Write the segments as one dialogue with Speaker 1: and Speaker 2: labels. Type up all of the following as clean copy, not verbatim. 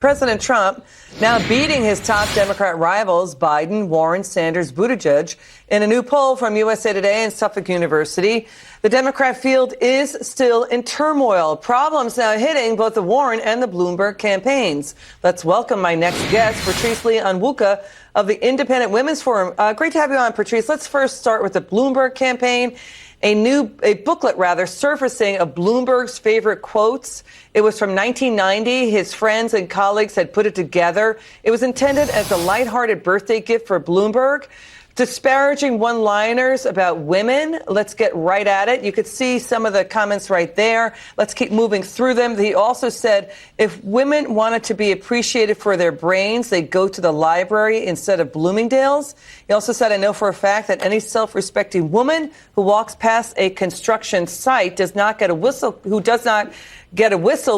Speaker 1: President Trump now beating his top Democrat rivals, Biden, Warren, Sanders, Buttigieg, in a new poll from USA Today and Suffolk University. The Democrat field is still in turmoil. Problems now hitting both the Warren and the Bloomberg campaigns. Let's welcome my next guest, Patrice Lee Onwuka of the Independent Women's Forum. Great to have you on, Patrice. Let's first start with the Bloomberg campaign. A booklet surfacing of Bloomberg's favorite quotes. It was from 1990. His friends and colleagues had put it together. It was intended as a lighthearted birthday gift for Bloomberg. Disparaging one-liners about women. Let's get right at it. You could see some of the comments right there. Let's keep moving through them. He also said if women wanted to be appreciated for their brains, they'd go to the library instead of Bloomingdale's. He also said, I know for a fact that any self-respecting woman who walks past a construction site who does not get a whistle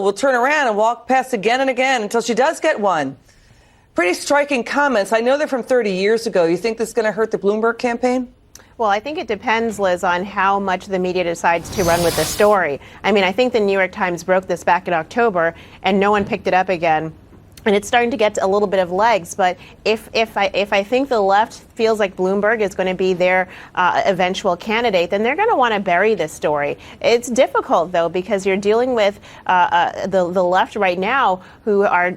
Speaker 1: will turn around and walk past again and again until she does get one. Pretty striking comments. I know they're from 30 years ago. You think this is going to hurt the Bloomberg campaign?
Speaker 2: Well, I think it depends, Liz, on how much the media decides to run with the story. I mean, I think the New York Times broke this back in October, and no one picked it up again. And it's starting to get a little bit of legs. But if I think the left feels like Bloomberg is going to be their eventual candidate, then they're going to want to bury this story. It's difficult, though, because you're dealing with the left right now, who are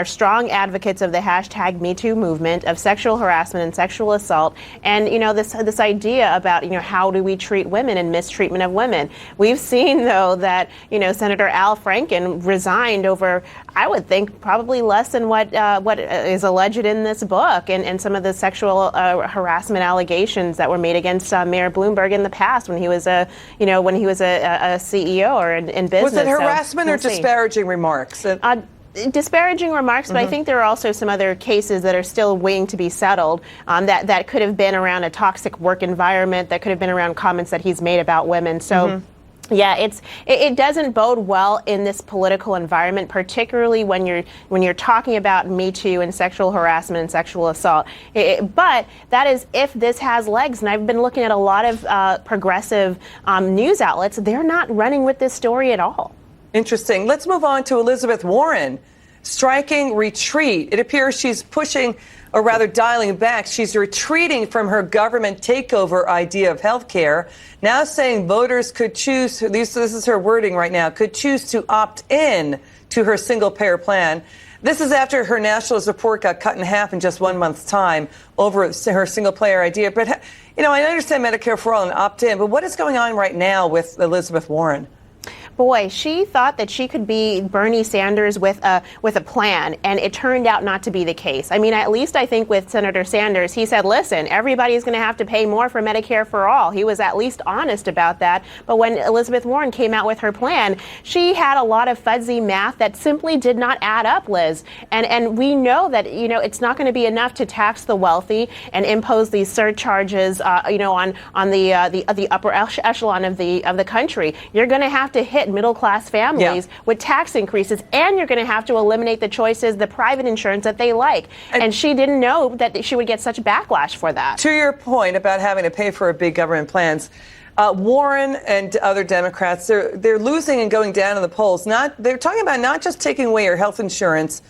Speaker 2: strong advocates of the hashtag MeToo movement, of sexual harassment and sexual assault, and this idea about how do we treat women and mistreatment of women. We've seen, though, that Senator Al Franken resigned over, I would think, probably less than what is alleged in this book, and some of the sexual harassment allegations that were made against Mayor Bloomberg in the past when he was a CEO or in business. Was
Speaker 1: it harassment or disparaging remarks?
Speaker 2: Disparaging remarks, but I think there are also some other cases that are still waiting to be settled that could have been around a toxic work environment, that could have been around comments that he's made about women. So. Yeah, it doesn't bode well in this political environment, particularly when you're talking about Me Too and sexual harassment and sexual assault. But that is if this has legs. And I've been looking at a lot of progressive news outlets. They're not running with this story at all.
Speaker 1: Interesting. Let's move on to Elizabeth Warren. Striking retreat. It appears she's pushing, or rather dialing back. She's retreating from her government takeover idea of health care, now saying voters could choose, this is her wording right now, could choose to opt in to her single-payer plan. This is after her nationalist report got cut in half in just 1 month's time over her single-payer idea. But, I understand Medicare for all and opt-in, but what is going on right now with Elizabeth Warren?
Speaker 2: Boy, she thought that she could be Bernie Sanders with a plan, and it turned out not to be the case. I mean, at least I think with Senator Sanders, he said, listen, everybody's going to have to pay more for Medicare for all. He was at least honest about that. But when Elizabeth Warren came out with her plan, she had a lot of fuzzy math that simply did not add up, Liz. And we know that, it's not going to be enough to tax the wealthy and impose these surcharges, on the upper echelon of the country. You're going to have to hit middle-class families with tax increases, and you're going to have to eliminate the private insurance that they like. And she didn't know that she would get such backlash for that.
Speaker 1: To your point about having to pay for big government plans, Warren and other Democrats, they're losing and going down in the polls. They're talking about not just taking away your health insurance,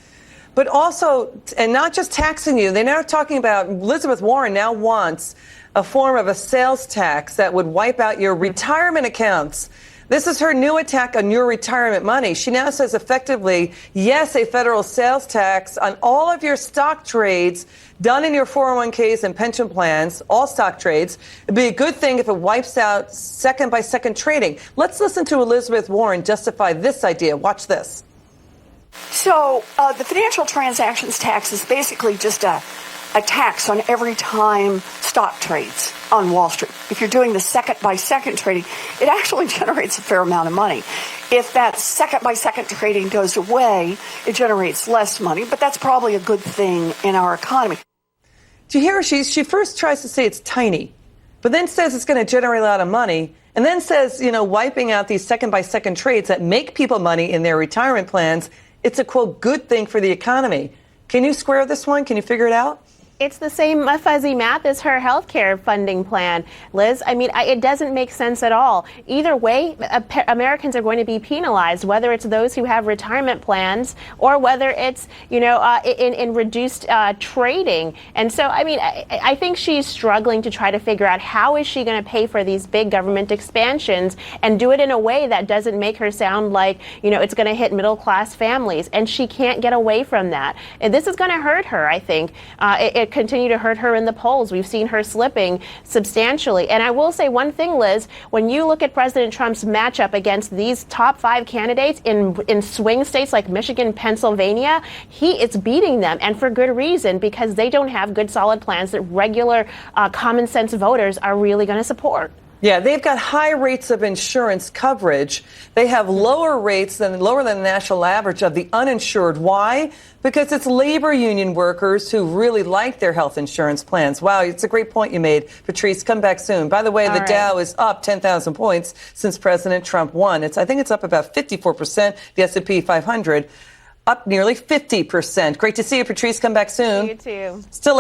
Speaker 1: but also, and not just taxing you. They're now talking about, Elizabeth Warren now wants a form of a sales tax that would wipe out your retirement accounts. This is her new attack on your retirement money. She now says effectively, yes, a federal sales tax on all of your stock trades done in your 401ks and pension plans, all stock trades. It'd be a good thing if it wipes out second-by-second trading. Let's listen to Elizabeth Warren justify this idea. Watch this.
Speaker 3: So the financial transactions tax is basically just a tax on every time stock trades on Wall Street. If you're doing the second-by-second trading, it actually generates a fair amount of money. If that second-by-second trading goes away, it generates less money, but that's probably a good thing in our economy.
Speaker 1: Do you hear her? She first tries to say it's tiny, but then says it's going to generate a lot of money, and then says, wiping out these second-by-second trades that make people money in their retirement plans, it's a, quote, good thing for the economy. Can you square this one? Can you figure it out?
Speaker 2: It's the same fuzzy math as her health care funding plan, Liz. I mean, it doesn't make sense at all. Either way, Americans are going to be penalized, whether it's those who have retirement plans or whether it's, in reduced trading. And so, I mean, I think she's struggling to try to figure out how is she going to pay for these big government expansions and do it in a way that doesn't make her sound like, it's going to hit middle class families. And she can't get away from that. And this is going to hurt her, I think. It continue to hurt her in the polls. We've seen her slipping substantially. And I will say one thing, Liz, when you look at President Trump's matchup against these top 5 candidates in swing states like Michigan, Pennsylvania, he is beating them, and for good reason, because they don't have good solid plans that regular common sense voters are really going to support.
Speaker 1: Yeah, they've got high rates of insurance coverage. They have lower than the national average of the uninsured. Why? Because it's labor union workers who really like their health insurance plans. Wow, it's a great point you made, Patrice. Come back soon. By the way, the Dow is up 10,000 points since President Trump won. I think it's up about 54%. The S&P 500 up nearly 50%. Great to see you, Patrice. Come back soon.
Speaker 2: You too.
Speaker 1: Still